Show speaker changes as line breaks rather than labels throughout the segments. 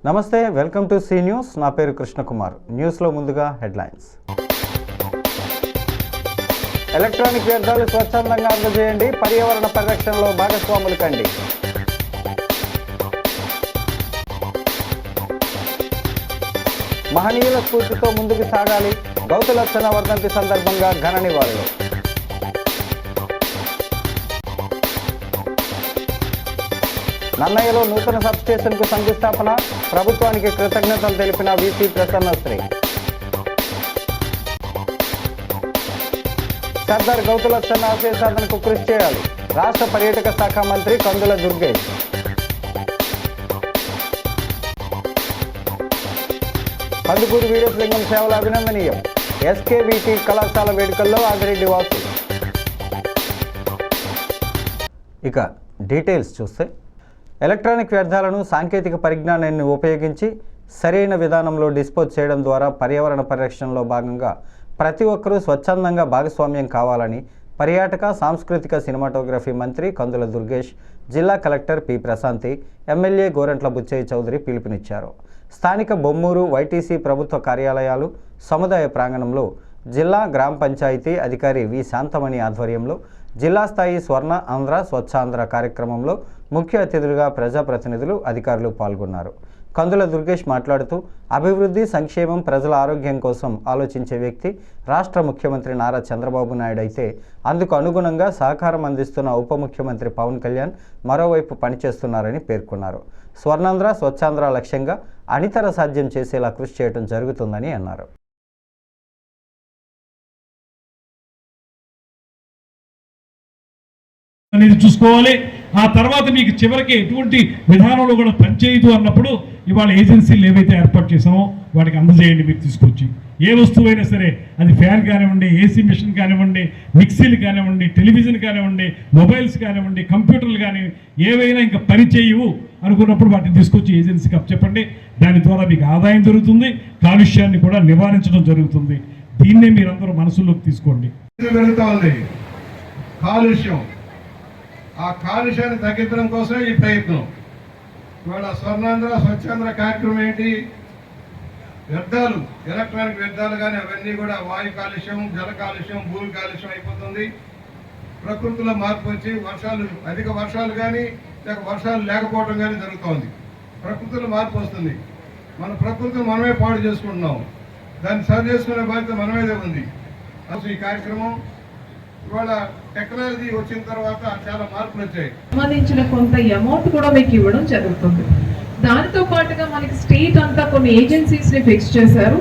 నమస్తే, welcome to C news. నా పేరు కృష్ణకుమార్. న్యూస్లో ముందుగా హెడ్లైన్స్. ఎలక్ట్రానిక్ వ్యర్థాలు స్వచ్ఛందంగా అందజేయండి, పర్యావరణ పరిరక్షణలో భాగస్వాములు కండి. మహనీయుల స్ఫూర్తితో ముందుకు సాగాలి, గౌతులచ్చన్న వర్ధంతి సందర్భంగా ఘన నివాళులు. నన్నయ్యలో నూతన సబ్స్టేషన్కు శంకుస్థాపన, ప్రభుత్వానికి కృతజ్ఞతలు తెలిపిన వీసీ ప్రసన్నశ్రీ. సర్దార్ గౌతులచ్చన్న ఆశయ సాధనకు కృషి చేయాలి, రాష్ట్ర పర్యాటక శాఖ మంత్రి కందుల దుర్గేష్. కందుకూరు వీరేశలింగం సేవలు అభినందనీయం, ఎస్కేవిటి కళాశాల వేడుకల్లో ఆదిరెడ్డి వాసు. ఇక డీటెయిల్స్ చూస్తే, ఎలక్ట్రానిక్ వ్యర్థాలను సాంకేతిక పరిజ్ఞానాన్ని ఉపయోగించి సరైన విధానంలో డిస్పోజ్ చేయడం ద్వారా పర్యావరణ పరిరక్షణలో భాగంగా ప్రతి ఒక్కరూ స్వచ్ఛందంగా భాగస్వామ్యం కావాలని పర్యాటక సాంస్కృతిక సినిమాటోగ్రఫీ మంత్రి కందుల దుర్గేష్, జిల్లా collector P Prashanthi, MLA Gorantla Butchaiah Chowdary పిలుపునిచ్చారు. స్థానిక బొమ్మూరు వైటీసీ ప్రభుత్వ కార్యాలయాలు సముదాయ ప్రాంగణంలో జిల్లా గ్రామ పంచాయతీ అధికారి వి శాంతమణి ఆధ్వర్యంలో జిల్లా స్థాయి స్వర్ణ ఆంధ్ర స్వచ్ఛాంధ్ర కార్యక్రమంలో ముఖ్య అతిథులుగా ప్రజాప్రతినిధులు, అధికారులు పాల్గొన్నారు. కందుల దుర్గేష్ మాట్లాడుతూ, అభివృద్ధి, సంక్షేమం, ప్రజల ఆరోగ్యం కోసం ఆలోచించే వ్యక్తి రాష్ట్ర ముఖ్యమంత్రి నారా చంద్రబాబు నాయుడు అయితే, అందుకు అనుగుణంగా సహకారం అందిస్తున్న ఉప ముఖ్యమంత్రి పవన్ కళ్యాణ్ మరోవైపు పనిచేస్తున్నారని పేర్కొన్నారు. స్వర్ణాంధ్ర స్వచ్ఛాంధ్ర లక్ష్యంగా అనితర సాధ్యం చేసేలా కృషి చేయడం జరుగుతుందని అన్నారు.
అనేది చూసుకోవాలి. ఆ తర్వాత మీకు చివరికి ఎటువంటి విధానంలో కూడా పనిచేయదు అన్నప్పుడు ఇవాళ ఏజెన్సీలు ఏవైతే ఏర్పాటు చేసామో వాటికి అందజేయండి. మీరు తీసుకొచ్చి ఏ వస్తువైనా సరే, అది ఫ్యాన్ కానివ్వండి, ఏసీ మిషన్ కానివ్వండి, మిక్సీలు కానివ్వండి, టెలివిజన్ కానివ్వండి, మొబైల్స్ కానివ్వండి, కంప్యూటర్లు కానివ్వండి, ఏవైనా ఇంకా పని చేయవు అనుకున్నప్పుడు వాటిని తీసుకొచ్చి ఏజెన్సీకి అప్పచెప్పండి. దాని ద్వారా మీకు ఆదాయం జరుగుతుంది, కాలుష్యాన్ని కూడా నివారించడం జరుగుతుంది. దీన్నే మీరందరూ మనసులోకి తీసుకోండి.
కాలుష్యం, ఆ కాలుష్యాన్ని తగ్గించడం కోసం ఈ ప్రయత్నం. ఇవాళ స్వర్ణాంధ్ర స్వచ్ఛాంధ్ర కార్యక్రమం ఏంటి? వ్యర్థాలు, ఎలక్ట్రానిక్ వ్యర్థాలు కానీ అవన్నీ కూడా వాయు కాలుష్యం, జల కాలుష్యం, భూమి కాలుష్యం అయిపోతుంది. ప్రకృతిలో మార్పు వచ్చి అధిక వర్షాలు కానీ లేక వర్షాలు లేకపోవడం కానీ జరుగుతోంది. ప్రకృతిలో మార్పు వస్తుంది. మన ప్రకృతిని మనమే పాడు చేసుకుంటున్నాం. దాన్ని సరి చేసుకునే బాధ్యత మన మీదే ఉంది. అసలు ఈ కార్యక్రమం ఇవాళ టెక్నాలజీ వచ్చిన తర్వాత చాలా మార్పులు వచ్చాయి.
సంబంధించిన కొంత అమౌంట్ కూడా మీకు ఇవ్వడం జరుగుతుంది. దానితో పాటుగా మనకి స్టేట్ అంతా కొన్ని ఏజెన్సీస్ ని ఫిక్స్ చేశారు.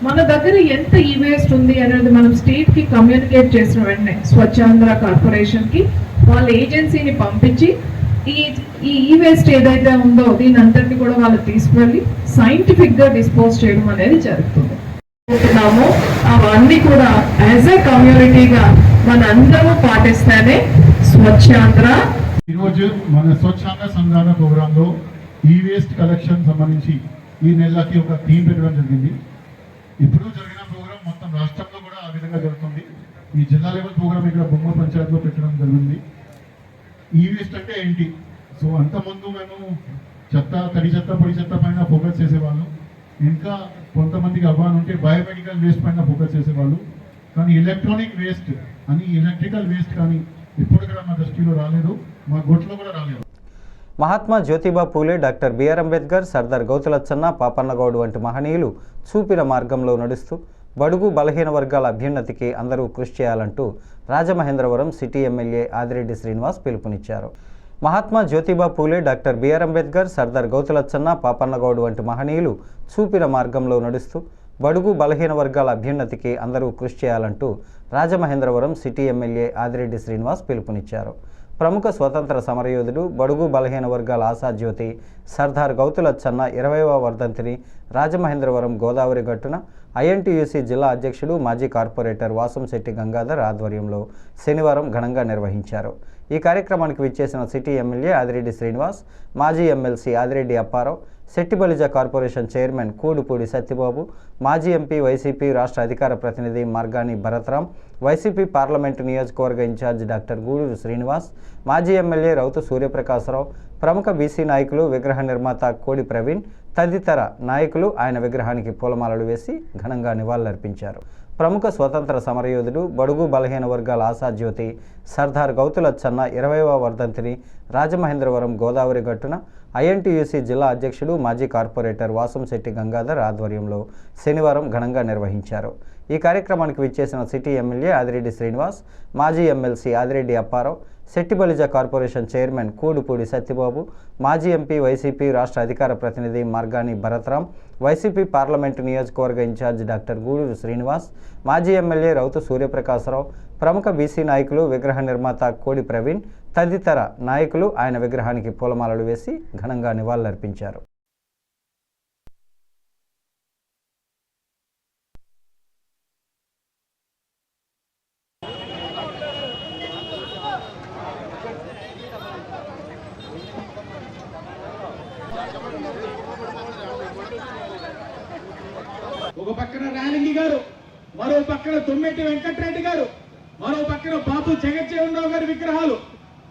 మన దగ్గర ఎంత ఈ వేస్ట్ ఉంది అనేది మనం స్టేట్ కి కమ్యూనికేట్ చేసిన వెంటనే స్వచ్ఛాంధ్ర కార్పొరేషన్ కి వాళ్ళ ఏజెన్సీని పంపించి ఈ వేస్ట్ ఏదైతే ఉందో దీని అంతటిని కూడా వాళ్ళు తీసుకువెళ్ళి సైంటిఫిక్ గా డిస్పోజ్ చేయడం అనేది జరుగుతుంది. అవన్నీ కూడా యాజ్ ఏ కమ్యూనిటీగా మన అందరూ పాటిస్తేనే స్వచ్ఛాంధ్ర.
ఈరోజు మన స్వచ్ఛాంధ్ర సంధాన ప్రోగ్రామ్ లో ఈ వేస్ట్ కలెక్షన్ సంబంధించి ఈ నెలకి ఒక థీమ్ పెట్టడం జరిగింది. ఇప్పుడు జరిగిన ప్రోగ్రామ్ మొత్తం రాష్ట్రంలో కూడా ఆ విధంగా జరుగుతుంది. ఈ జిల్లా లెవెల్ ప్రోగ్రామ్ ఇక్కడ బొమ్మ పంచాయతీలో పెట్టడం జరిగింది. ఈ వేస్ట్ అంటే ఏంటి? సో అంతకుముందు మేము చెత్త, తడి చెత్త, పొడి చెత్త పైన ఫోకస్ చేసేవాళ్ళం. ఇంకా కొంతమందికి అవగాహన ఉంటే బయోమెడికల్ వేస్ట్ పైన ఫోకస్ చేసేవాళ్ళు. కానీ ఎలక్ట్రానిక్ వేస్ట్ అని, ఎలక్ట్రికల్ వేస్ట్ కానీ ఇప్పుడు కూడా మా దృష్టిలో రాలేదు, మా గొట్లో కూడా రాలేదు.
మహాత్మా జ్యోతిబా పూలే, డాక్టర్ బిఆర్ అంబేద్కర్, సర్దార్ గౌతులచ్చన్న, పాపన్నగౌడ్ వంటి మహనీయులు చూపిన మార్గంలో నడుస్తూ బడుగు బలహీన వర్గాల అభ్యున్నతికి అందరూ కృషి చేయాలంటూ రాజమహేంద్రవరం సిటీ ఎమ్మెల్యే ఆదిరెడ్డి శ్రీనివాస్ పిలుపునిచ్చారు. మహాత్మా జ్యోతిబా పూలే, డాక్టర్ బిఆర్ అంబేద్కర్, సర్దార్ గౌతులచ్చన్న, పాపన్నగౌడ్ వంటి మహనీయులు చూపిన మార్గంలో నడుస్తూ బడుగు బలహీన వర్గాల అభ్యున్నతికి అందరూ కృషి చేయాలంటూ రాజమహేంద్రవరం సిటీ ఎమ్మెల్యే ఆదిరెడ్డి శ్రీనివాస్ పిలుపునిచ్చారు. ప్రముఖ స్వతంత్ర సమరయోధుడు, బడుగు బలహీన వర్గాల ఆశాజ్యోతి సర్దార్ గౌతులచ్చన్న 20వ వర్ధంతిని రాజమహేంద్రవరం గోదావరి గట్టున ఐఎన్టీయూసీ జిల్లా అధ్యక్షుడు, మాజీ కార్పొరేటర్ వాసంశెట్టి గంగాధర్ ఆధ్వర్యంలో శనివారం ఘనంగా నిర్వహించారు. ఈ కార్యక్రమానికి విచ్చేసిన సిటీ ఎమ్మెల్యే ఆదిరెడ్డి శ్రీనివాస్, మాజీ MLC Adireddy Apparao, Settibalija corporation chairman Kudupudi Satyababu, మాజీ ఎంపీ వైసీపీ రాష్ట్ర అధికార ప్రతినిధి మార్గాని భరత్రాం, వైసీపీ పార్లమెంటు నియోజకవర్గ ఇన్ఛార్జ్ డాక్టర్ గూడూరు శ్రీనివాస్, మాజీ ఎమ్మెల్యే రౌతు సూర్యప్రకాశరావు, ప్రముఖ బీసీ నాయకులు విగ్రహ నిర్మాత కోడి ప్రవీణ్, తదితర నాయకులు ఆయన విగ్రహానికి పూలమాలలు వేసి ఘనంగా నివాళులర్పించారు. ప్రముఖ స్వతంత్ర సమరయోధుడు, బడుగు బలహీన వర్గాల ఆశాజ్యోతి సర్దార్ గౌతులచ్చన్న 20వ వర్ధంతిని రాజమహేంద్రవరం గోదావరి గట్టున ఐఎన్టీయూసీ జిల్లా అధ్యక్షుడు, మాజీ కార్పొరేటర్ వాసంశెట్టి గంగాధర్ ఆధ్వర్యంలో శనివారం ఘనంగా నిర్వహించారు. ఈ కార్యక్రమానికి విచ్చేసిన సిటీ ఎమ్మెల్యే ఆదిరెడ్డి శ్రీనివాస్, మాజీ MLC Adireddy Apparao, Settibalija corporation chairman Kudupudi Satyababu, మాజీ ఎంపీ వైసీపీ రాష్ట్ర అధికార ప్రతినిధి మార్గాని భరత్రాం, వైసీపీ పార్లమెంటు నియోజకవర్గ ఇన్ఛార్జ్ డాక్టర్ గూడూరు శ్రీనివాస్, మాజీ ఎమ్మెల్యే రౌతు సూర్యప్రకాశరావు, ప్రముఖ బీసీ నాయకులు, విగ్రహ నిర్మాత కోడి ప్రవీణ్ తదితర నాయకులు ఆయన విగ్రహానికి పూలమాలలు వేసి ఘనంగా నివాళులర్పించారు.
ఒక పక్కన రాలింగి గారు, మరో పక్కన తొమ్మిటి వెంకటరెడ్డి గారు, మరో పక్కన బాబు జగజ్జీవన్ రావు గారి విగ్రహాలు,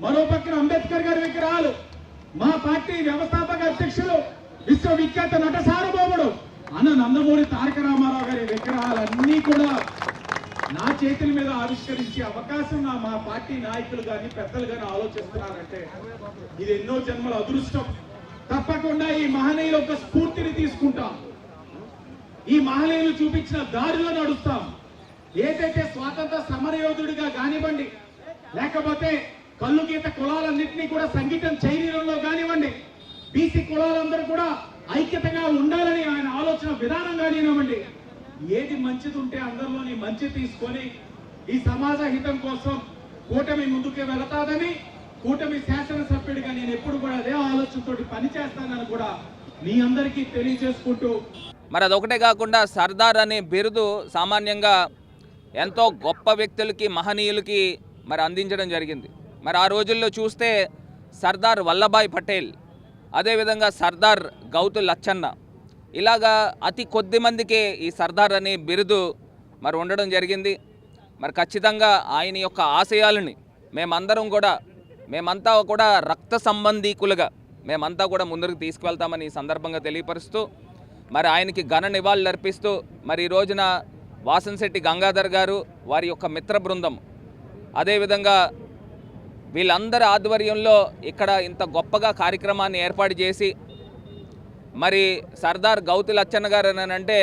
మరో పక్కన అంబేద్కర్ గారి విగ్రహాలు, మా పార్టీ వ్యవస్థాపక అధ్యక్షులు, విశ్వవిఖ్యాత నట సార్వభౌముడు అన్న నందమూరి తారక రామారావు గారి విగ్రహాలన్నీ కూడా నా చేతుల మీద ఆవిష్కరించే అవకాశం మా పార్టీ నాయకులు కానీ పెద్దలు కానీ ఆలోచిస్తున్నారంటే ఇది ఎన్నో జన్మల అదృష్టం. తప్పకుండా ఈ మహనీయుల యొక్క స్ఫూర్తిని తీసుకుంటాం, ఈ మహనీయులు చూపించిన దారిలో నడుస్తాం. ఏదైతే స్వాతంత్ర సమరయోధుడిగా కానివ్వండి, లేకపోతే కళ్ళు గీత కులాలన్నింటినీ కూడా సంగీతం చేయడంలో కానివ్వండి, బీసీ కులాలందరూ కూడా ఐక్యతగా ఉండాలని ఆయన ఆలోచన విధానం కానివ్వండి, ఏది మంచిది ఉంటే అందరిలోని మంచి తీసుకొని ఈ సమాజ హితం కోసం కూటమి ముందుకే వెళతాదని, కూటమి శాసనసభ్యుడిగా నేను ఎప్పుడు కూడా అదే ఆలోచనతో పనిచేస్తానని కూడా మీ అందరికీ తెలియజేసుకుంటూ,
మరి అదొకటే కాకుండా సర్దార్ అనే బిరుదు సామాన్యంగా ఎంతో గొప్ప వ్యక్తులకి, మహనీయులకి మరి అందించడం జరిగింది. మరి ఆ రోజుల్లో చూస్తే సర్దార్ వల్లభాయ్ పటేల్, అదేవిధంగా సర్దార్ గౌతు లచ్చన్న, ఇలాగా అతి కొద్ది మందికే ఈ సర్దార్ అనే బిరుదు మరి ఉండడం జరిగింది. మరి ఖచ్చితంగా ఆయన యొక్క ఆశయాలని మేమంతా కూడా రక్త సంబంధీకులుగా మేమంతా కూడా ముందుకు తీసుకువెళ్తామని ఈ సందర్భంగా తెలియపరుస్తూ, మరి ఆయనకి ఘన నివాళులు అర్పిస్తూ, మరి ఈ రోజున వాసంశెట్టి గంగాధర్ గారు, వారి యొక్క మిత్ర బృందం, అదేవిధంగా వీళ్ళందరి ఆధ్వర్యంలో ఇక్కడ ఇంత గొప్పగా కార్యక్రమాన్ని ఏర్పాటు చేసి, మరి సర్దార్ గౌతు లచ్చన్న గారు అని అంటే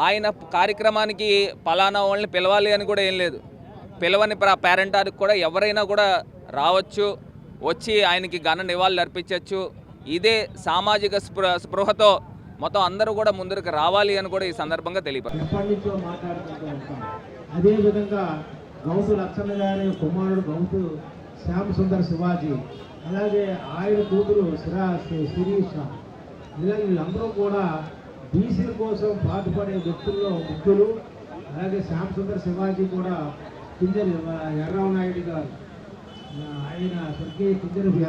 ఆయన కార్యక్రమానికి పలానా వాళ్ళని పిలవాలి అని కూడా ఏం లేదు, పిలవని పేరెంటానికి కూడా ఎవరైనా కూడా రావచ్చు, వచ్చి ఆయనకి ఘన నివాళులు అర్పించవచ్చు. ఇదే సామాజిక స్పృహతో మొత్తం అందరూ కూడా ముందుకు రావాలి అని కూడా ఈ సందర్భంగా తెలియపరుస్తారు.
ఎప్పటి నుంచో మాట్లాడుకుంటూ ఉంటాం. అదేవిధంగా గౌతు లచ్చన్న గారి కుమారుడు గౌతు శ్యామ్ సుందర్ శివాజీ, అలాగే ఆయన కూతురు శిరీష, ఇలా వీళ్ళందరూ కూడా బీసీల కోసం పాటుపడే వ్యక్తుల్లో ముఖ్యులు. అలాగే శ్యామ్ సుందర్ శివాజీ కూడా కింజరి ఎర్రవనాయుడు గారు, ఆయన స్వర్గీయ కింజరి.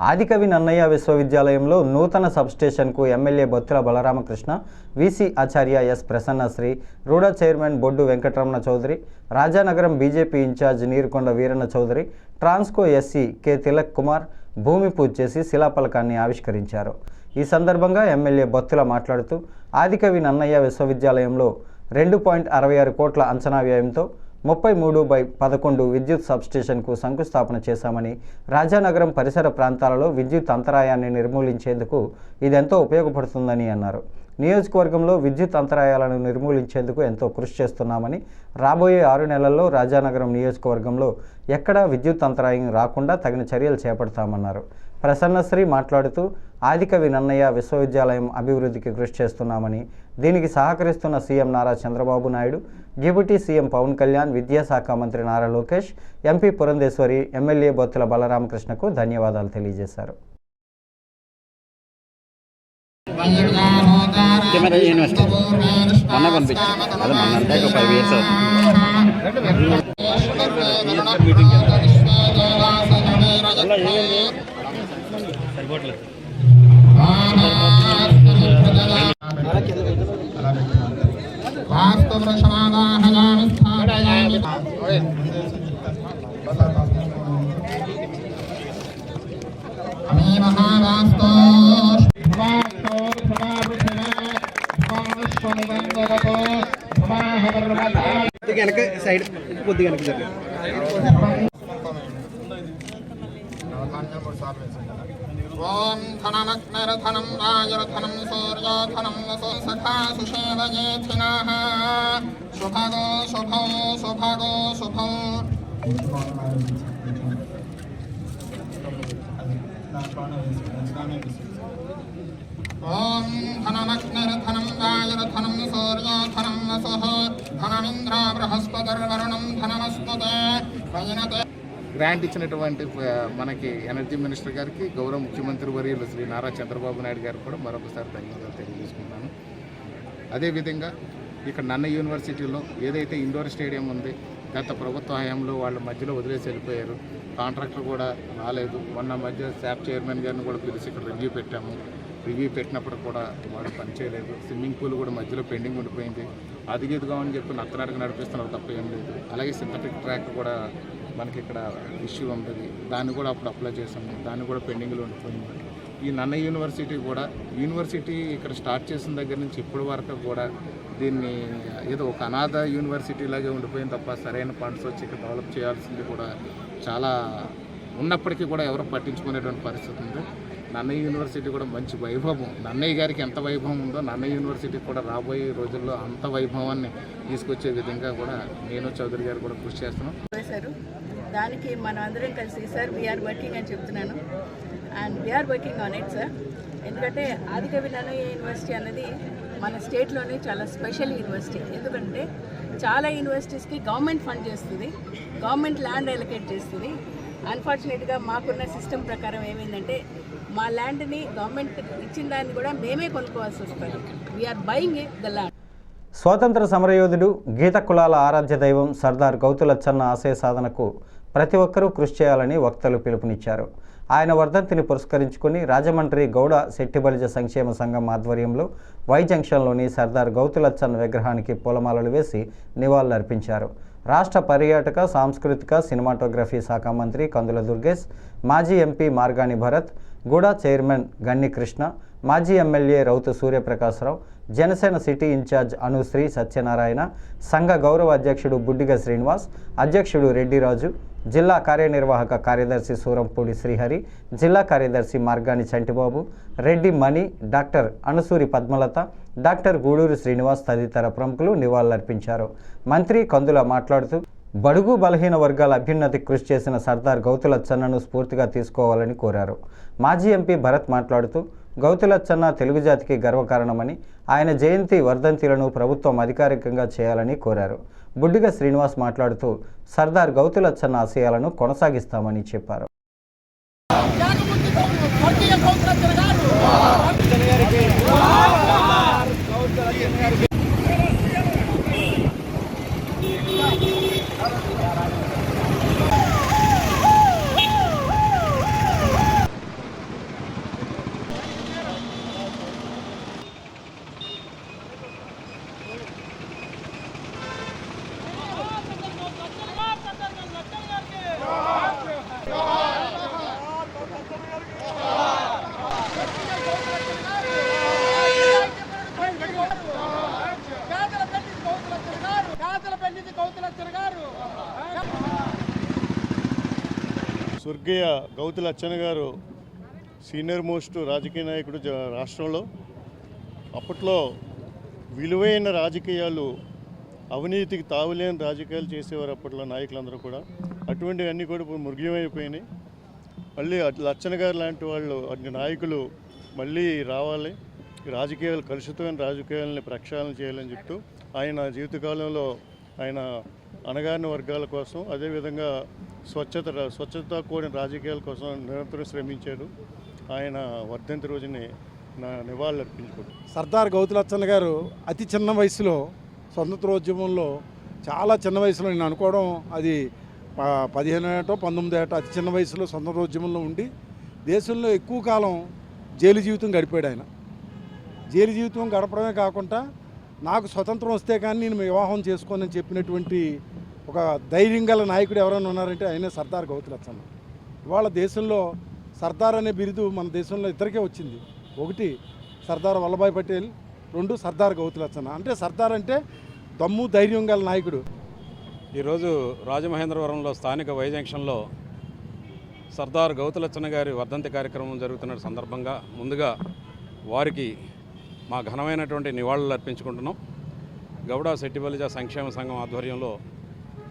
ఆదికవి నన్నయ్య విశ్వవిద్యాలయంలో నూతన సబ్స్టేషన్కు MLA Bothula Balaramakrishna, VC Acharya S Prasannasri, RUDA chairman Boddu Venkataramana Chowdary, Rajanagaram BJP in charge Nirukonda Veeranna Chowdary, Transco SC K Tilak Kumar భూమి పూజ చేసి శిలాఫలకాన్ని ఆవిష్కరించారు. ఈ సందర్భంగా ఎమ్మెల్యే బొత్తుల మాట్లాడుతూ, ఆదికవి నన్నయ్య విశ్వవిద్యాలయంలో 2.66 కోట్ల అంచనా వ్యయంతో 33/11 విద్యుత్ సబ్స్టేషన్కు శంకుస్థాపన చేశామని, రాజానగరం పరిసర ప్రాంతాలలో విద్యుత్ అంతరాయాన్ని నిర్మూలించేందుకు ఇదెంతో ఉపయోగపడుతుందని అన్నారు. నియోజకవర్గంలో విద్యుత్ అంతరాయాలను నిర్మూలించేందుకు ఎంతో కృషి చేస్తున్నామని, రాబోయే 6 నెలల్లో రాజానగరం నియోజకవర్గంలో ఎక్కడా విద్యుత్ అంతరాయం రాకుండా తగిన చర్యలు చేపడతామన్నారు. ప్రసన్నశ్రీ మాట్లాడుతూ, ఆదికవి నన్నయ్య విశ్వవిద్యాలయం అభివృద్ధికి కృషి చేస్తున్నామని, దీనికి సహకరిస్తున్న CM Nara Chandrababu Naidu, deputy CM Pawan Kalyan, విద్యాశాఖ మంత్రి నారా లోకేష్, ఎంపీ పురంధేశ్వరి, ఎమ్మెల్యే బొత్తుల బలరామకృష్ణకు ధన్యవాదాలు తెలియజేశారు.
महाराष्ट्र
కొద్దిగా వెనక సైడ్ కొద్దిగా వెనక జరిగింది.
ఓం ధనమగ్నిర్ధనం రాజర్ధనం సూర్యోధనం వసు సఖా సుషేవయేథినః శుభగో శుభో శుభగో శుభం. ఓం ధనమగ్నిర్ధనం రాజర్ధనం సూర్యోధనం వసు ధనమింద్ర బృహస్పతిర్వరుణం ధనమస్నుతే వైనతే.
గ్రాంట్ ఇచ్చినటువంటి మనకి ఎనర్జీ మినిస్టర్ గారికి, గౌరవ ముఖ్యమంత్రి వర్యులు శ్రీ నారా చంద్రబాబు నాయుడు గారికి కూడా మరొకసారి ధన్యవాదాలు తెలియజేసుకుంటాను. అదేవిధంగా ఇక్కడ నన్న యూనివర్సిటీలో ఏదైతే ఇండోర్ స్టేడియం ఉంది, గత ప్రభుత్వ హయాంలో వాళ్ళ మధ్యలో వదిలేసి వెళ్ళిపోయారు. కాంట్రాక్టర్ కూడా రాలేదు. మొన్న మధ్య శాప్ చైర్మన్ గారిని కూడా పిలిచి ఇక్కడ రివ్యూ పెట్టాము. రివ్యూ పెట్టినప్పుడు కూడా వాళ్ళు పనిచేయలేదు. స్విమ్మింగ్ పూల్ కూడా మధ్యలో పెండింగ్ ఉండిపోయింది. అది ఇదిగా అని చెప్పి నత్తనాటకు నడిపిస్తున్నారు, తప్ప ఏం లేదు. అలాగే సింథటిక్ ట్రాక్ కూడా మనకి ఇక్కడ ఇష్యూ ఉంటుంది, దాన్ని కూడా అప్పుడు అప్లై చేసాము, దాన్ని కూడా పెండింగ్లో ఉండిపోయింది. ఈ నన్న యూనివర్సిటీ కూడా యూనివర్సిటీ ఇక్కడ స్టార్ట్ చేసిన దగ్గర నుంచి ఇప్పటి వరకు కూడా దీన్ని ఏదో ఒక అనాథ యూనివర్సిటీ లాగే ఉండిపోయింది తప్ప సరైన ఫండ్స్ వచ్చి ఇక్కడ డెవలప్ చేయాల్సింది కూడా చాలా ఉన్నప్పటికీ కూడా ఎవరు పట్టించుకునేటువంటి పరిస్థితి ఉంది. నన్నయ్య యూనివర్సిటీ కూడా మంచి వైభవం, నన్నయ్య గారికి ఎంత వైభవం ఉందో నన్నయ్య యూనివర్సిటీ కూడా రాబోయే రోజుల్లో అంత వైభవాన్ని తీసుకొచ్చే విధంగా కూడా నేను చౌదరి గారు కూడా కృషి చేస్తున్నాం.
దానికి మనం అందరం కలిసి సార్ వీఆర్ వర్కింగ్ అని చెప్తున్నాను, and we are working on it sir. ఎందుకంటే ఆదికవి నన్నయ్య యూనివర్సిటీ అన్నది మన స్టేట్లోనే చాలా స్పెషల్ యూనివర్సిటీ. ఎందుకంటే చాలా యూనివర్సిటీస్కి గవర్నమెంట్ ఫండ్ చేస్తుంది, గవర్నమెంట్ ల్యాండ్ అలొకేట్ చేస్తుంది. అన్ఫార్చునేట్గా మాకున్న సిస్టమ్ ప్రకారం ఏమైందంటే మా ల్యాండ్ని గవర్నమెంట్ ఇచ్చిన దాన్ని కూడా మేమే కొనుక్కోవాల్సి వస్తుంది. We are buying the land.
స్వాతంత్ర సమరయోధుడు, గీత కులాల ఆరాధ్య దైవం సర్దార్ గౌతులచ్చన్న ఆశయ సాధనకు ప్రతి ఒక్కరూ కృషి చేయాలని వక్తలు పిలుపునిచ్చారు. ఆయన వర్ధంతిని పురస్కరించుకుని రాజమండ్రి గౌడ శెట్టిబలిజ సంక్షేమ సంఘం ఆధ్వర్యంలో వై జంక్షన్లోని సర్దార్ గౌతులచ్చన్న విగ్రహానికి పూలమాలలు వేసి నివాళులర్పించారు. రాష్ట్ర పర్యాటక, సాంస్కృతిక, సినిమాటోగ్రఫీ శాఖ మంత్రి కందుల దుర్గేష్, మాజీ ఎంపీ మార్గాని భరత్, గూడా చైర్మన్ గన్ని కృష్ణ, మాజీ MLA Rowthu Suryaprakasharao, Janasena city in charge Anusri Satyanarayana, సంఘ గౌరవ అధ్యక్షుడు బుడ్డిగ శ్రీనివాస్, అధ్యక్షుడు రెడ్డిరాజు, జిల్లా కార్యనిర్వాహక కార్యదర్శి సూరంపూడి శ్రీహరి, జిల్లా కార్యదర్శి మార్గాని చంటిబాబు, రెడ్డి మణి, డాక్టర్ అనుసూరి పద్మలత, డాక్టర్ గూడూరు శ్రీనివాస్ తదితర ప్రముఖులు నివాళులర్పించారు. మంత్రి కందుల మాట్లాడుతూ బడుగు బలహీన వర్గాల అభ్యున్నతికి కృషి చేసిన సర్దార్ గౌతులచ్చన్నను స్ఫూర్తిగా తీసుకోవాలని కోరారు. మాజీ ఎంపీ భరత్ మాట్లాడుతూ గౌతులచ్చన్న తెలుగు జాతికి గర్వకారణమని, ఆయన జయంతి వర్ధంతిలను ప్రభుత్వం అధికారికంగా చేయాలని కోరారు. బుడ్డిగ శ్రీనివాస్ మాట్లాడుతూ సర్దార్ గౌతులచ్చన్న ఆశయాలను కొనసాగిస్తామని చెప్పారు.
స్వర్గీయ గౌతులచ్చన్న గారు సీనియర్ మోస్ట్ రాజకీయ నాయకుడు రాష్ట్రంలో. అప్పట్లో విలువైన రాజకీయాలు, అవినీతికి తావులేని రాజకీయాలు చేసేవారు అప్పట్లో నాయకులందరూ కూడా. అటువంటివన్నీ కూడా ఇప్పుడు మృగ్యమైపోయినాయి. మళ్ళీ లచ్చన్న గారు లాంటి వాళ్ళు, అన్ని నాయకులు మళ్ళీ రావాలి, రాజకీయాలు కలుషితమైన రాజకీయాలని ప్రక్షాళన చేయాలని చెప్తూ ఆయన జీవితకాలంలో ఆయన అణగారిన వర్గాల కోసం, అదేవిధంగా స్వచ్ఛత కూడిన రాజకీయాల కోసం నిరంతరం శ్రమించారు. ఆయన వర్ధంతి రోజుని నివాళులు అర్పించుకుంటారు.
సర్దార్ గౌతులచ్చన్న గారు అతి చిన్న వయసులో స్వతంత్రోద్యమంలో, చాలా చిన్న వయసులో, నేను అనుకోవడం అది 15 ఏటో 19 ఏటో అతి చిన్న వయసులో స్వతంత్రోద్యమంలో ఉండి దేశంలో ఎక్కువ కాలం జైలు జీవితం గడిపాడు. ఆయన జైలు జీవితం గడపడమే కాకుండా నాకు స్వతంత్రం వస్తే కానీ నేను వివాహం చేసుకోనని చెప్పినటువంటి ఒక ధైర్యం గల నాయకుడు ఎవరైనా ఉన్నారంటే ఆయనే సర్దార్ గౌతులచ్చన్న. ఇవాళ దేశంలో సర్దార్ అనే బిరుదు మన దేశంలో ఇద్దరికే వచ్చింది. ఒకటి సర్దార్ వల్లభాయ్ పటేల్, 2 సర్దార్ గౌతులచ్చన్న. అంటే సర్దార్ అంటే దమ్ము ధైర్యం గల నాయకుడు.
ఈరోజు రాజమహేంద్రవరంలో స్థానిక వై జంక్షన్లో సర్దార్ గౌతులచ్చన్న గారి వర్ధంతి కార్యక్రమం జరుగుతున్న సందర్భంగా ముందుగా వారికి మా ఘనమైనటువంటి నివాళులు అర్పించుకుంటున్నాం. గౌడ సెట్టిబలిజ సంక్షేమ సంఘం ఆధ్వర్యంలో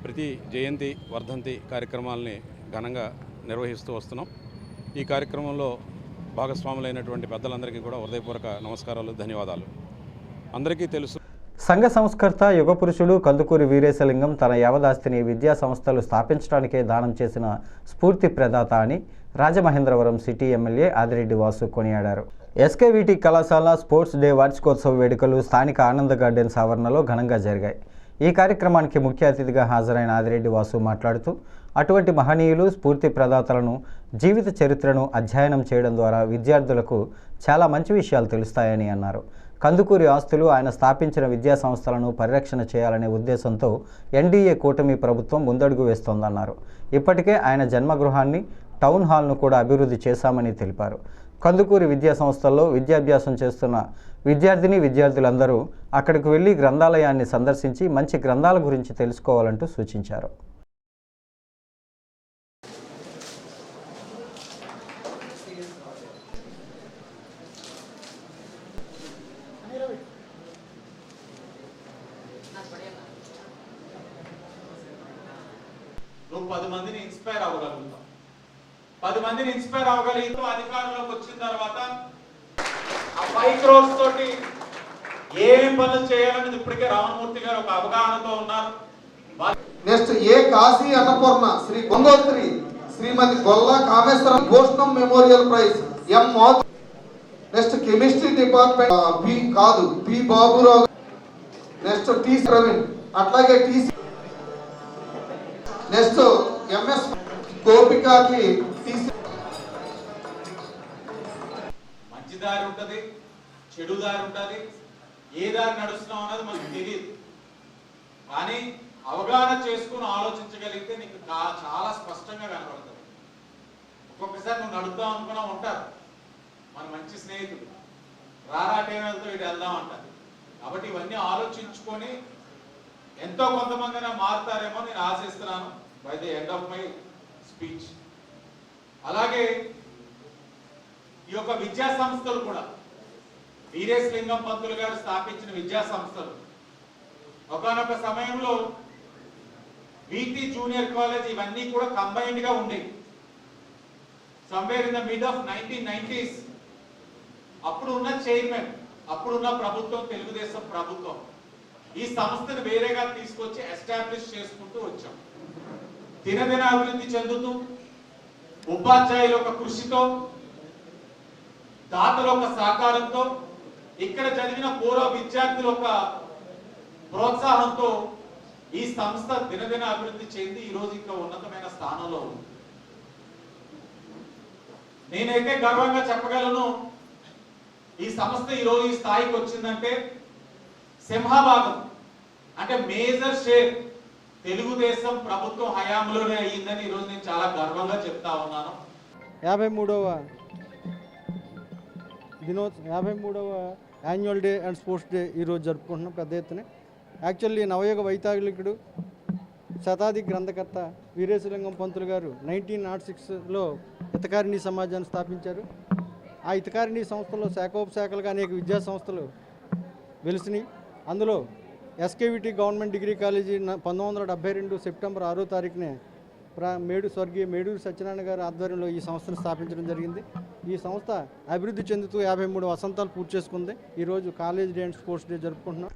ప్రతి జయంతి వర్ధంతి కార్యక్రమాలని ఘనంగా నిర్వహిస్తూ వస్తున్నాం. ఈ కార్యక్రమంలో భాగస్వాములైనటువంటి పెద్దలందరికీ కూడా హృదయపూర్వక నమస్కారాలు, ధన్యవాదాలు. అందరికీ తెలుసు,
సంఘ సంస్కర్త యుగపురుషుడు కందుకూరి వీరేశలింగం తన యావదాస్తిని విద్యా సంస్థలు స్థాపించడానికే దానం చేసిన స్ఫూర్తి ప్రదాత అని రాజమహేంద్రవరం సిటీ ఎమ్మెల్యే ఆదిరెడ్డి వాసు కొనియాడారు. ఎస్కేవిటి కళాశాల స్పోర్ట్స్ డే వార్షికోత్సవ వేడుకలు స్థానిక ఆనంద గార్డెన్స్ ఆవరణలో ఘనంగా జరిగాయి. ఈ కార్యక్రమానికి ముఖ్య అతిథిగా హాజరైన ఆదిరెడ్డి వాసు మాట్లాడుతూ అటువంటి మహనీయులు స్ఫూర్తి ప్రదాతలను జీవిత చరిత్రను అధ్యయనం చేయడం ద్వారా విద్యార్థులకు చాలా మంచి విషయాలు తెలుస్తాయని అన్నారు. కందుకూరి ఆస్తులు, ఆయన స్థాపించిన విద్యా సంస్థలను పరిరక్షణ చేయాలనే ఉద్దేశంతో ఎన్డీఏ కూటమి ప్రభుత్వం ముందడుగు వేస్తోందన్నారు. ఇప్పటికే ఆయన జన్మగృహాన్ని, టౌన్ హాల్ను కూడా అభివృద్ధి చేశామని తెలిపారు. కందుకూరి విద్యా సంస్థల్లో విద్యాభ్యాసం చేస్తున్న విద్యార్థులందరూ అక్కడికి వెళ్లి గ్రంథాలయాన్ని సందర్శించి మంచి గ్రంథాల గురించి తెలుసుకోవాలంటూ సూచించారు.
నువ్వు 10 మందిని ఇన్స్పైర్ అవ్వగలుగుతావు. 10 మందిని ఇన్స్పైర్ అవ్వగలిగితే అధికారంలోకి వచ్చిన తర్వాత ఆ 5 crores తోటి ఏం పనులు చేయాలని ఇప్పటికే రామమూర్తి గారు ఒక అవగాహనతో ఉన్నారు.
Next A Kashi Annapurna Sri Gangotri Srimati Golla Kameswaram Bhushanam memorial prize M Moth. Next chemistry department P Baburao. Next T Praveen, అట్లాగే టి. నెక్స్ట్ ఎంఎస్ గోపికాకి
మంచి దారి ఉంటది, చెడు దారి ఉంటది. ఏ దారి నడుస్తున్నాం అన్నది మనకు తెలియదు. కానీ అవగాహన చేసుకుని ఆలోచించగలిగితే నీకు చాలా స్పష్టంగా కనపడుతుంది. ఒక్కొక్కసారి నువ్వు నడుద్దాం అనుకున్నా ఉంటారు మన మంచి స్నేహితులు, రారా టైంతో ఇటు వెళ్దాం అంటారు. కాబట్టి ఇవన్నీ ఆలోచించుకొని ఎంతో కొంతమందిన మారుతారేమో నేను ఆశిస్తున్నాను by the end of my speech. అలాగే ఈ యొక్క విద్యా సంస్థలు కూడా వీరేశలింగం పంతులు గారు స్థాపించిన విద్యా సంస్థలు ఒకనొక సమయంలో వీటి జూనియర్ కాలేజ్ ఇవన్నీ కూడా కంబైన్డ్ గా ఉండేవి. Somewhere in the mid of 1990s అప్పుడు ఉన్న చైర్మన్, అప్పుడున్న ప్రభుత్వం తెలుగుదేశం ప్రభుత్వం ఈ సంస్థను వేరేగా తీసుకొచ్చి ఎస్టాబ్లిష్ చేసుకుంటూ వచ్చాం. దినదిన అభివృద్ధి చెందుతూ ఉపాధ్యాయుల ఒక కృషితో, దాతల ఒక సహకారంతో, ఇక్కడ చదివిన పూర్వ విద్యార్థుల ఒక ప్రోత్సాహంతో ఈ సంస్థ దినదిన అభివృద్ధి చెంది ఈరోజు ఇంకా ఉన్నతమైన స్థానంలో ఉంది. నేనైతే గర్వంగా చెప్పగలను, ఈ సంస్థ ఈరోజు ఈ స్థాయికి వచ్చిందంటే సింహభాగం అంటే మేజర్ షేర్ తెలుగుదేశం ప్రభుత్వం హయాంలోనే అయ్యిందని ఈరోజు నేను చాలా గర్వంగా చెప్తా ఉన్నాను.
53వ annual day and sports day ఈరోజు జరుపుకుంటున్నాం పెద్ద ఎత్తున. యాక్చువల్లీ నవయుగ వైతాళికుడు, శతాధి గ్రంథకర్త వీరేశలింగం పంతులు గారు 1906లో హితకారిణి సమాజాన్ని స్థాపించారు. ఆ హితకారిణి సంస్థలో శాఖోపశాఖలుగా అనేక విద్యా సంస్థలు వెలిసినాయి. అందులో SKVT government degree college 1972 September 6వ తారీఖునే స్వర్గీయ మేడూరు సత్యనారాయణ గారి ఆధ్వర్యంలో ఈ సంస్థను స్థాపించడం జరిగింది. ఈ సంస్థ అభివృద్ధి చెందుతూ 53 వసంతాలు పూర్తి చేసుకుంది. ఈరోజు college day and sports day జరుపుకుంటున్నాం.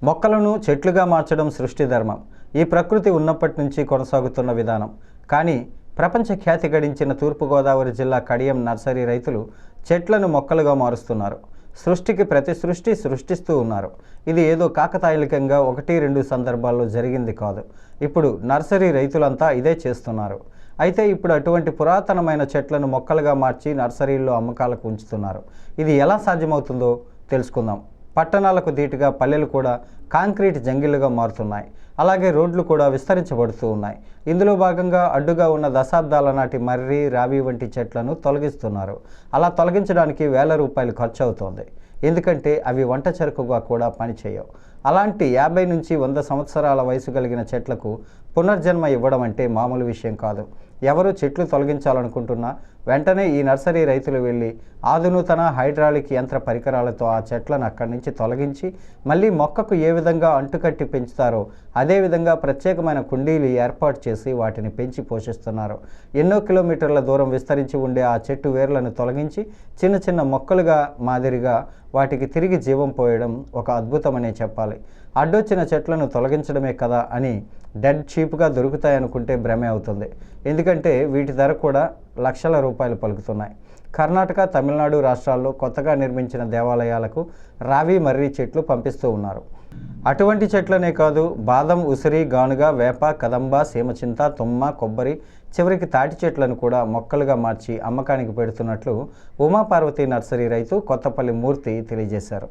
మొక్కలను చెట్లుగా మార్చడం సృష్టి ధర్మం. ఈ ప్రకృతి ఉన్నప్పటి నుంచి కొనసాగుతున్న విధానం. కానీ ప్రపంచ ఖ్యాతి గడించిన తూర్పుగోదావరి జిల్లా కడియం నర్సరీ రైతులు చెట్లను మొక్కలుగా మారుస్తున్నారు. సృష్టికి ప్రతి సృష్టిస్తూ ఉన్నారు. ఇది ఏదో కాకతాళికంగా 1-2 సందర్భాల్లో జరిగింది కాదు. ఇప్పుడు నర్సరీ రైతులంతా ఇదే చేస్తున్నారు. అయితే ఇప్పుడు అటువంటి పురాతనమైన చెట్లను మొక్కలుగా మార్చి నర్సరీల్లో అమ్మకాలకు ఉంచుతున్నారు. ఇది ఎలా సాధ్యమవుతుందో తెలుసుకుందాం. పట్టణాలకు ధీటుగా పల్లెలు కూడా కాంక్రీట్ జంగిళ్లుగా మారుతున్నాయి. అలాగే రోడ్లు కూడా విస్తరించబడుతూ ఉన్నాయి. ఇందులో భాగంగా అడ్డుగా ఉన్న దశాబ్దాల నాటి మర్రి, రావి వంటి చెట్లను తొలగిస్తున్నారు. అలా తొలగించడానికి వేల రూపాయలు ఖర్చు అవుతోంది. ఎందుకంటే అవి వంట చెరుకుగా కూడా పనిచేయవు. అలాంటి 50 నుంచి 100 సంవత్సరాల వయసు కలిగిన చెట్లకు పునర్జన్మ ఇవ్వడం అంటే మామూలు విషయం కాదు. ఎవరు చెట్లు తొలగించాలనుకుంటున్నా వెంటనే ఈ నర్సరీ రైతులు వెళ్ళి ఆధునూతన హైడ్రాలిక్ యంత్ర పరికరాలతో ఆ చెట్లను అక్కడి నుంచి తొలగించి మళ్ళీ మొక్కకు ఏ విధంగా అంటుకట్టి పెంచుతారో అదేవిధంగా ప్రత్యేకమైన కుండీలు ఏర్పాటు చేసి వాటిని పెంచి పోషిస్తున్నారు. ఎన్నో కిలోమీటర్ల దూరం విస్తరించి ఉండే ఆ చెట్టు వేర్లను తొలగించి చిన్న చిన్న మొక్కలుగా మాదిరిగా వాటికి తిరిగి జీవం పోయడం ఒక అద్భుతమనే చెప్పాలి. అడ్డొచ్చిన చెట్లను తొలగించడమే కదా అని డెడ్ చీప్గా దొరుకుతాయనుకుంటే భ్రమే అవుతుంది. ఎందుకంటే వీటి ధర కూడా లక్షల రూపాయలు పలుకుతున్నాయి. కర్ణాటక, తమిళనాడు రాష్ట్రాల్లో కొత్తగా నిర్మించిన దేవాలయాలకు రావి మర్రి చెట్లు పంపిస్తూ ఉన్నారు. అటువంటి చెట్లనే కాదు, బాదం, ఉసిరి, గానుగ, వేప, కదంబ, సీమచింత, తుమ్మ, కొబ్బరి, చివరికి తాటి చెట్లను కూడా మొక్కలుగా మార్చి అమ్మకానికి పెడుతున్నట్లు ఉమాపార్వతి నర్సరీ రైతు కొత్తపల్లి మూర్తి తెలియజేశారు.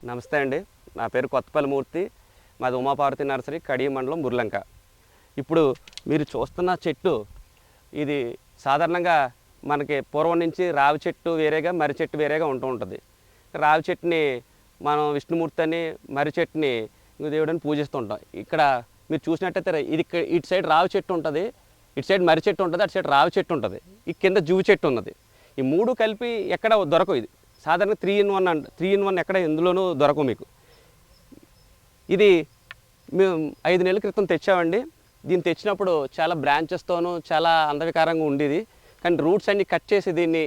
నమస్తే అండి, నా పేరు కొత్తపల్లి మూర్తి. మాది ఉమాపార్వతి నర్సరీ, కడియం మండలం, బుర్లంక. ఇప్పుడు మీరు చూస్తున్న చెట్టు ఇది సాధారణంగా మనకి పూర్వం నుంచి రావి చెట్టు వేరేగా మర్రి చెట్టు వేరేగా ఉంటుంది. రావి చెట్టుని మనం విష్ణుమూర్తి అని, మర్రి చెట్టుని దేవుడని పూజిస్తుంటాం. ఇక్కడ మీరు చూసినట్టయితే ఇది ఇటు సైడ్ రావి చెట్టు ఉంటుంది, ఇటు సైడ్ మర్రి చెట్టు ఉంటుంది, అటు సైడ్ రావి చెట్టు ఉంటుంది, ఈ కింద జువ్వు చెట్టు ఉన్నది. ఈ మూడు కలిపి ఎక్కడ దొరకవు. ఇది సాధారణ 3-in-1 ఎక్కడ ఎందులోనూ దొరకవు మీకు. ఇది మేము 5 నెలల క్రితం తెచ్చామండి. దీన్ని తెచ్చినప్పుడు చాలా బ్రాంచెస్తోనూ చాలా అందవికారంగా ఉండేది. కానీ రూట్స్ అన్నీ కట్ చేసి దీన్ని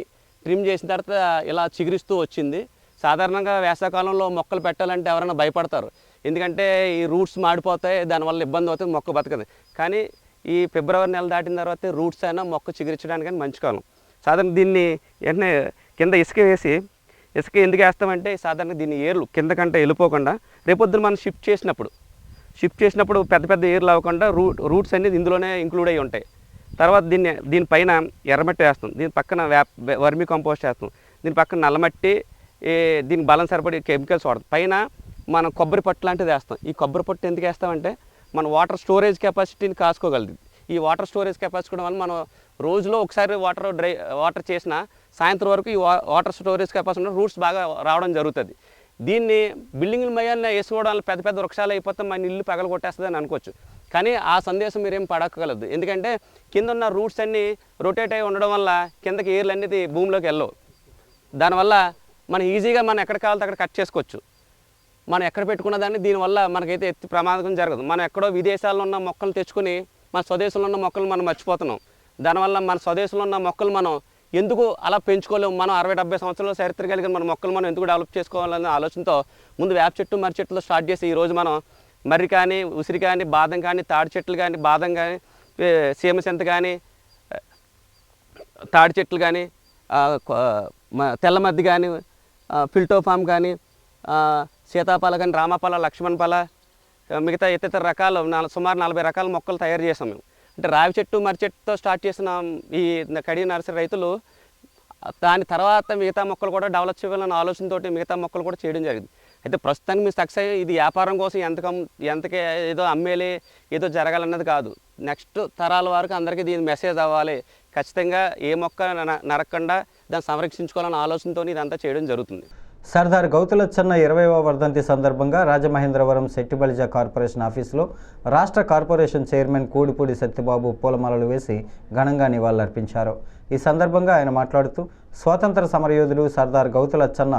ట్రిమ్ చేసిన తర్వాత ఇలా చిగురిస్తూ వచ్చింది. సాధారణంగా వేసవకాలంలో మొక్కలు పెట్టాలంటే ఎవరైనా భయపడతారు, ఎందుకంటే ఈ రూట్స్ మాడిపోతాయి, దానివల్ల ఇబ్బంది అవుతుంది, మొక్క బతకదు. కానీ ఈ ఫిబ్రవరి నెల దాటిన తర్వాత రూట్స్ అయినా మొక్క చిగురించడానికి మంచి కాలం. సాధారణ దీన్ని వెంటనే కింద ఇసుక వేసి, ఇసుక ఎందుకు వేస్తామంటే సాధారణంగా దీన్ని ఏర్లు కింద కంటే వెళ్ళిపోకుండా రేపొద్దున మనం షిఫ్ట్ చేసినప్పుడు పెద్ద పెద్ద ఏర్లు అవ్వకుండా రూట్స్ అనేది ఇందులోనే ఇంక్లూడ్ అయ్యి ఉంటాయి. తర్వాత దీనిపైన ఎర్రమట్టి వేస్తాం, దీని పక్కన వర్మీ కంపోస్ట్ వేస్తాం, దీని పక్కన నల్లమట్టి, దీనికి బలం సరిపడి కెమికల్స్ వాడతాం. పైన మనం కొబ్బరి పట్టు లాంటిది వేస్తాం. ఈ కొబ్బరి పట్టు ఎందుకు వేస్తామంటే మన వాటర్ స్టోరేజ్ కెపాసిటీని కాసుకోగలదు. ఈ వాటర్ స్టోరేజ్ కెపాసిటీ వల్ల మనం రోజులో ఒకసారి వాటర్ చేసిన సాయంత్రం వరకు ఈ వాటర్ స్టోరేజ్ కెపాసిటీ రూట్స్ బాగా రావడం జరుగుతుంది. దీన్ని బిల్డింగ్ల మయాన్ని వేసుకోవడం వల్ల పెద్ద పెద్ద వృక్షాలు అయిపోతే మన ఇల్లు పగల కొట్టేస్తుంది అని అనుకోవచ్చు. కానీ ఆ సందేశం మీరేం పడక్కగలదు, ఎందుకంటే కింద ఉన్న రూట్స్ అన్నీ రొటేట్ అయి ఉండడం వల్ల కిందకి ఏర్లు అనేది భూమిలోకి వెళ్ళవు. దానివల్ల మనం ఈజీగా మనం ఎక్కడ కావాలంటే అక్కడ కట్ చేసుకోవచ్చు. మనం ఎక్కడ పెట్టుకున్న దాన్ని దీనివల్ల మనకైతే ఎత్తి ప్రమాదం జరగదు. మనం ఎక్కడో విదేశాల్లో ఉన్న మొక్కలు తెచ్చుకొని మన స్వదేశంలో ఉన్న మొక్కలు మనం మర్చిపోతున్నాం. దానివల్ల మన స్వదేశంలో ఉన్న మొక్కలు మనం ఎందుకు అలా పెంచుకోలేము? మనం 60-70 సంవత్సరాల చరిత్ర కలిగిన మన మొక్కలు మనం ఎందుకు డెవలప్ చేసుకోవాలనే ఆలోచనతో ముందు వేప చెట్టు, మర్రి చెట్టుతో స్టార్ట్ చేసి ఈరోజు మనం మర్రి కానీ, ఉసిరి కానీ, బాదం కానీ, తాడి చెట్లు కానీ, బాదం కానీ, సీమసింత కానీ, తాడి చెట్లు కానీ, తెల్లమద్ది కానీ, ఫిల్టోఫామ్ కానీ, సీతాఫల కానీ, రామఫల, లక్ష్మణఫల, మిగతా ఇతర రకాలు సుమారు 40 రకాల మొక్కలు తయారు చేసాం మేము. అంటే రావి చెట్టు, మర్రి చెట్టుతో స్టార్ట్ చేసిన ఈ కడియం నర్సరీ రైతులు దాని తర్వాత మిగతా మొక్కలు కూడా డెవలప్ చేయాలన్న ఆలోచనతో మిగతా మొక్కలు కూడా చేయడం జరిగింది. అయితే ప్రస్తుతానికి మీరు సక్సెస్ ఇది వ్యాపారం కోసం ఎంతకే ఏదో అమ్మేలి ఏదో జరగాలన్నది కాదు. నెక్స్ట్ తరాల వరకు అందరికీ దీని మెసేజ్ అవ్వాలి. ఖచ్చితంగా ఏ మొక్క నరకకుండా దాన్ని సంరక్షించుకోవాలన్న ఆలోచనతో ఇదంతా చేయడం జరుగుతుంది.
సర్దార్ గౌతులచ్చన్న 20వ వర్ధంతి సందర్భంగా రాజమహేంద్రవరం శెట్టిబలిజ కార్పొరేషన్ ఆఫీసులో రాష్ట్ర కార్పొరేషన్ చైర్మన్ కూడిపూడి సత్యబాబు పూలమాలలు వేసి ఘనంగా నివాళులర్పించారు. ఈ సందర్భంగా ఆయన మాట్లాడుతూ స్వాతంత్ర సమరయోధుడు సర్దార్ గౌతులచ్చన్న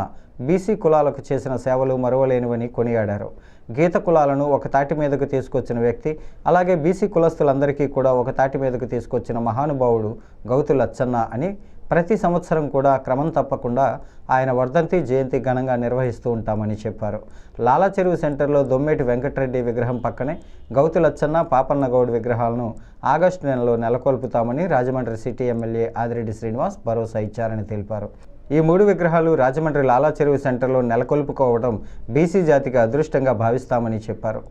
బీసీ కులాలకు చేసిన సేవలు మరువలేనివని కొనియాడారు. గీత కులాలను ఒక తాటి మీదకు తీసుకొచ్చిన వ్యక్తి, అలాగే బీసీ కులస్తులందరికీ కూడా ఒక తాటి మీదకు తీసుకొచ్చిన మహానుభావుడు గౌతులచ్చన్న అని ప్రతి సంవత్సరం కూడా క్రమం తప్పకుండా ఆయన వర్ధంతి జయంతి ఘనంగా నిర్వహిస్తూ ఉంటామని చెప్పారు. లాలా చెరువు సెంటర్లో దొమ్మేటి వెంకటరెడ్డి విగ్రహం పక్కనే గౌతులచ్చన్న, పాపన్నగౌడ్ విగ్రహాలను ఆగస్టు నెలలో నెలకొల్పుతామని రాజమండ్రి సిటీ ఎమ్మెల్యే ఆదిరెడ్డి శ్రీనివాస్ భరోసా ఇచ్చారని తెలిపారు. ఈ 3 విగ్రహాలు రాజమండ్రి లాలా చెరువు సెంటర్లో నెలకొల్పుకోవడం బీసీ జాతికి అదృష్టంగా భావిస్తామని చెప్పారు.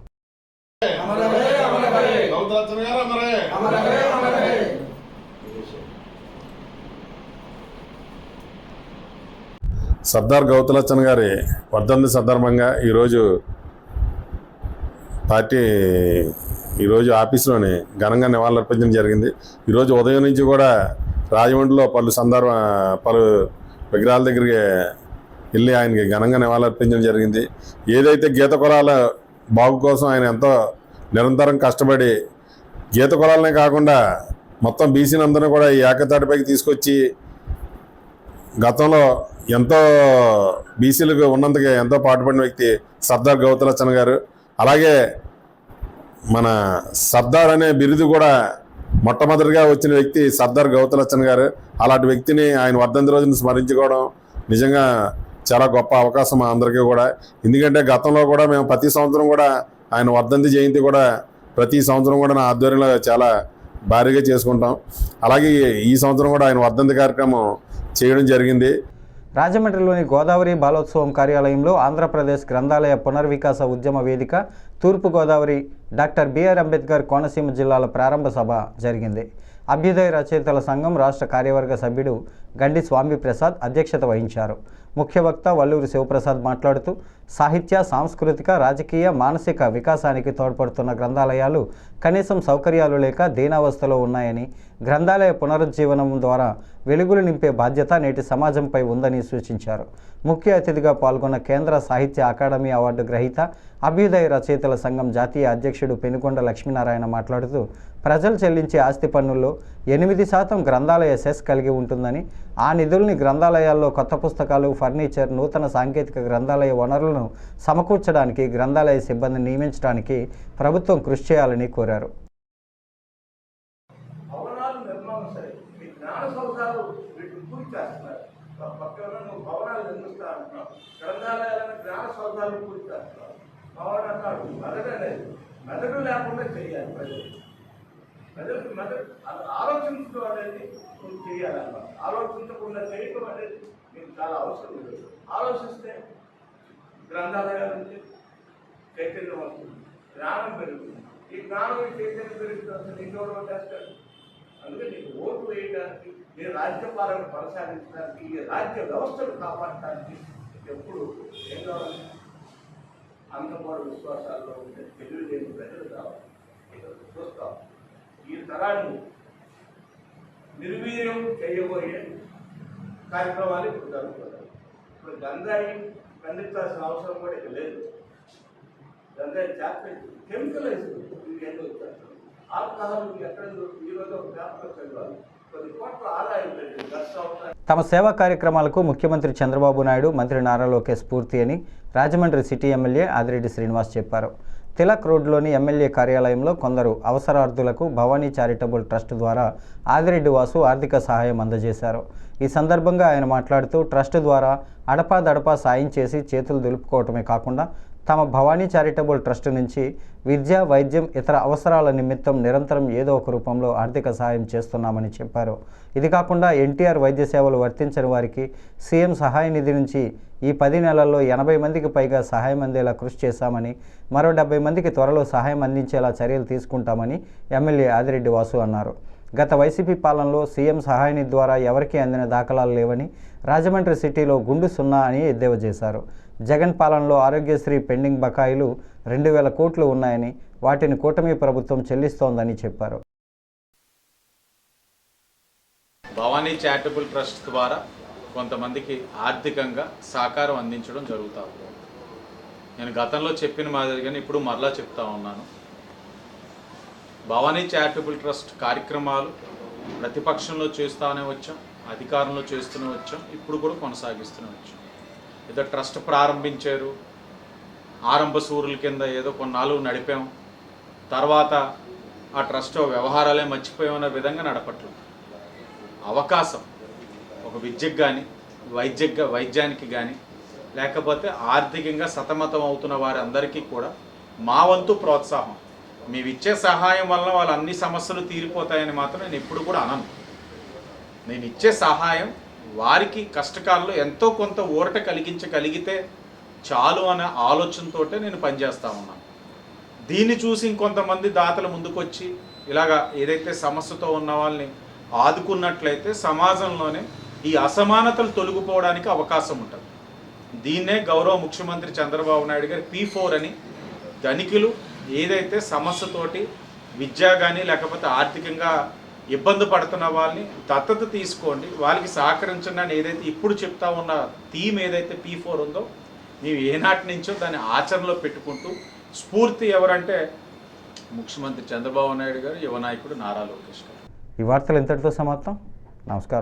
సర్దార్ గౌతులచ్చన్న గారి వర్ధంతి సందర్భంగా ఈరోజు ఆఫీసులోని ఘనంగా నివాళులర్పించడం జరిగింది. ఈరోజు ఉదయం నుంచి కూడా రాజమండ్రిలో పలు విగ్రహాల దగ్గరికి వెళ్ళి ఆయనకి ఘనంగా నివాళులర్పించడం జరిగింది. ఏదైతే గీత కులాల బాగు కోసం ఆయన ఎంతో నిరంతరం కష్టపడి గీత కులాలనే కాకుండా మొత్తం బీసీని అందరినీ కూడా ఈ ఏకతాటిపైకి తీసుకొచ్చి గతంలో ఎంతో బీసీలకు ఉన్నందుకు ఎంతో పాటుపడిన వ్యక్తి సర్దార్ గౌతులచ్చన్న గారు. అలాగే మన సర్దార్ అనే బిరుదు కూడా మొట్టమొదటిగా వచ్చిన వ్యక్తి సర్దార్ గౌతులచ్చన్న గారు. అలాంటి వ్యక్తిని ఆయన వర్ధంతి రోజున స్మరించుకోవడం నిజంగా చాలా గొప్ప అవకాశం మా అందరికీ కూడా. ఎందుకంటే గతంలో కూడా మేము ప్రతి సంవత్సరం కూడా ఆయన వర్ధంతి జయంతి కూడా ప్రతి సంవత్సరం కూడా నా ఆధ్వర్యంలో చాలా భారీగా చేసుకుంటాం. అలాగే ఈ సంవత్సరం కూడా ఆయన వర్ధంతి కార్యక్రమం చేయడం జరిగింది.
రాజమండ్రిలోని గోదావరి బాలోత్సవం కార్యాలయంలో ఆంధ్రప్రదేశ్ గ్రంథాలయ పునర్వికాస ఉద్యమ వేదిక, తూర్పుగోదావరి, డాక్టర్ బిఆర్ అంబేద్కర్ కోనసీమ జిల్లాల ప్రారంభ సభ జరిగింది. అభ్యుదయ రచయితల సంఘం రాష్ట్ర కార్యవర్గ సభ్యుడు గండి స్వామి ప్రసాద్ అధ్యక్షత వహించారు. ముఖ్య వక్త వల్లూరి శివప్రసాద్ మాట్లాడుతూ సాహిత్య, సాంస్కృతిక, రాజకీయ, మానసిక వికాసానికి తోడ్పడుతున్న గ్రంథాలయాలు కనీసం సౌకర్యాలు లేక దీనావస్థలో ఉన్నాయని, గ్రంథాలయ పునరుజ్జీవనం ద్వారా వెలుగులు నింపే బాధ్యత నేటి సమాజంపై ఉందని సూచించారు. ముఖ్య అతిథిగా పాల్గొన్న కేంద్ర సాహిత్య అకాడమీ అవార్డు గ్రహీత, అభ్యుదయ రచయితల సంఘం జాతీయ అధ్యక్షుడు పెనుకొండ లక్ష్మీనారాయణ మాట్లాడుతూ ప్రజలు చెల్లించే ఆస్తి పన్నుల్లో 8% గ్రంథాలయ సెస్ కలిగి ఉంటుందని, ఆ నిధుల్ని గ్రంథాలయాల్లో కొత్త పుస్తకాలు, ఫర్నిచర్, నూతన సాంకేతిక గ్రంథాలయ వనరులను సమకూర్చడానికి గ్రంథాలయ సిబ్బందిని నియమించడానికి ప్రభుత్వం కృషి చేయాలని కోరారు.
మెదడు లేకుండా చేయాలి. మెదడు ఆలోచించడం అనేది చేయాలన్నమాట. ఆలోచించకుండా చేయటం అనేది మీకు చాలా అవసరం లేదు. ఆలోచిస్తే గ్రంథాలయాల నుంచి చైతన్యం వస్తుంది, జ్ఞానం పెరుగుతుంది. ఈ జ్ఞానం చైతన్యం పెరుగుతుంది, ఇంకోటి చేస్తాడు. అందుకే నీకు ఓటు వేయడానికి, నీ రాజ్యపాలన కొనసాగించడానికి, ఈ రాజ్య వ్యవస్థను కాపాడటానికి ఎప్పుడు ఏం కావాలి? అందపాడు విశ్వాసాల్లో ఉంటే తెలివి లేని ప్రజలు కావాలి. చూస్తాం ఈ తరాన్ని నిర్వీర్యం చేయబోయే కార్యక్రమాలు ఇప్పుడు జరుగుతున్నాయి. ఇప్పుడు గంజాయి ఖండించాల్సిన అవసరం కూడా ఇక లేదు. గంజాయి చేస్తే కెమికలైజ్ ఇవి ఏదో వచ్చారు. ఆల్కహాల్ ఎక్కడ ఈరోజు ఒక పేపర్ చదవాలి, కొన్ని కోట్ల ఆదాయం పెరిగింది.
తమ సేవా కార్యక్రమాలకు ముఖ్యమంత్రి చంద్రబాబు నాయుడు, మంత్రి నారా లోకేష్ స్ఫూర్తి అని రాజమండ్రి సిటీ ఎమ్మెల్యే ఆదిరెడ్డి శ్రీనివాస్ చెప్పారు. తిలక్ రోడ్లోని ఎమ్మెల్యే కార్యాలయంలో కొందరు అవసరార్థులకు భవానీ చారిటబుల్ ట్రస్ట్ ద్వారా ఆదిరెడ్డి వాసు ఆర్థిక సహాయం అందజేశారు. ఈ సందర్భంగా ఆయన మాట్లాడుతూ ట్రస్ట్ ద్వారా అడపాదడపా సాయం చేసి చేతులు దులుపుకోవటమే కాకుండా తమ భవానీ చారిటబుల్ ట్రస్ట్ నుంచి విద్య, వైద్యం, ఇతర అవసరాల నిమిత్తం నిరంతరం ఏదో ఒక రూపంలో ఆర్థిక సహాయం చేస్తున్నామని చెప్పారు. ఇది కాకుండా ఎన్టీఆర్ వైద్య సేవలు వర్తించని వారికి సీఎం సహాయ నిధి నుంచి ఈ 10 నెలల్లో 80 మందికి పైగా సహాయం అందేలా కృషి చేశామని, మరో 70 మందికి త్వరలో సహాయం అందించేలా చర్యలు తీసుకుంటామని ఎమ్మెల్యే ఆదిరెడ్డి వాసు అన్నారు. గత వైసీపీ పాలనలో సీఎం సహాయ నిధి ద్వారా ఎవరికీ అందిన దాఖలాలు లేవని, రాజమండ్రి సిటీలో గుండు సున్నా అని ఎద్దేవా చేశారు. జగన్ పాలనలో ఆరోగ్యశ్రీ పెండింగ్ బకాయిలు 2000 కోట్లు ఉన్నాయని, వాటిని కూటమి ప్రభుత్వం చెల్లిస్తోందని చెప్పారు.
భవానీ చారిటబుల్ ట్రస్ట్ ద్వారా కొంతమందికి ఆర్థికంగా సహకారం అందించడం జరుగుతూ ఉంది. నేను గతంలో చెప్పిన మాదిరిగానే ఇప్పుడు మరలా చెప్తా ఉన్నాను. భవానీ చారిటబుల్ ట్రస్ట్ కార్యక్రమాలు ప్రతిపక్షంలో చేస్తూనే వచ్చాం, అధికారంలో చేస్తూనే వచ్చాం, ఇప్పుడు కూడా కొనసాగిస్తూనే వచ్చాం. ఏదో ట్రస్ట్ ప్రారంభించారు, ఆరంభ సూరుల కింద ఏదో కొన్నాళ్ళు నడిపాం, తర్వాత ఆ ట్రస్ట్ వ్యవహారాలే మర్చిపోయామన్న విధంగా నడపట్లేదు. అవకాశం ఒక విద్యకు కానీ, వైద్యానికి కానీ, లేకపోతే ఆర్థికంగా సతమతం అవుతున్న వారందరికీ కూడా మా వంతు ప్రోత్సాహం. మేము ఇచ్చే సహాయం వల్ల వాళ్ళ అన్ని సమస్యలు తీరిపోతాయని మాత్రం నేను ఎప్పుడు కూడా అనను. నేను ఇచ్చే సహాయం వారికి కష్టకాలంలో ఎంతో కొంత ఊరట కలిగించగలిగితే చాలు అనే ఆలోచనతో నేను పనిచేస్తూ ఉన్నాను. దీన్ని చూసి ఇంకొంతమంది దాతలు ముందుకొచ్చి ఇలాగా ఏదైతే సమస్యతో ఉన్న వాళ్ళని ఆదుకున్నట్లయితే సమాజంలోనే ఈ అసమానతలు తొలగిపోవడానికి అవకాశం ఉంటుంది. దీన్నే గౌరవ ముఖ్యమంత్రి చంద్రబాబు నాయుడు గారు P4 అని, ధనికులు ఏదైతే సమస్యతోటి విద్య కానీ లేకపోతే ఆర్థికంగా ఇబ్బంది పడుతున్న వాళ్ళని దత్తత తీసుకోండి, వాళ్ళకి సహకరించండి అని ఏదైతే ఇప్పుడు చెప్తా ఉన్న థీమ్ ఏదైతే P4 ఉందో మేము ఏనాటి నుంచో దాన్ని ఆచరణలో పెట్టుకుంటూ స్ఫూర్తి ఎవరంటే ముఖ్యమంత్రి చంద్రబాబు నాయుడు గారు, యువ నాయకుడు నారా లోకేష్ గారు.
ఈ వార్తలు ఇంతటితో సమాప్తం. నమస్కారం.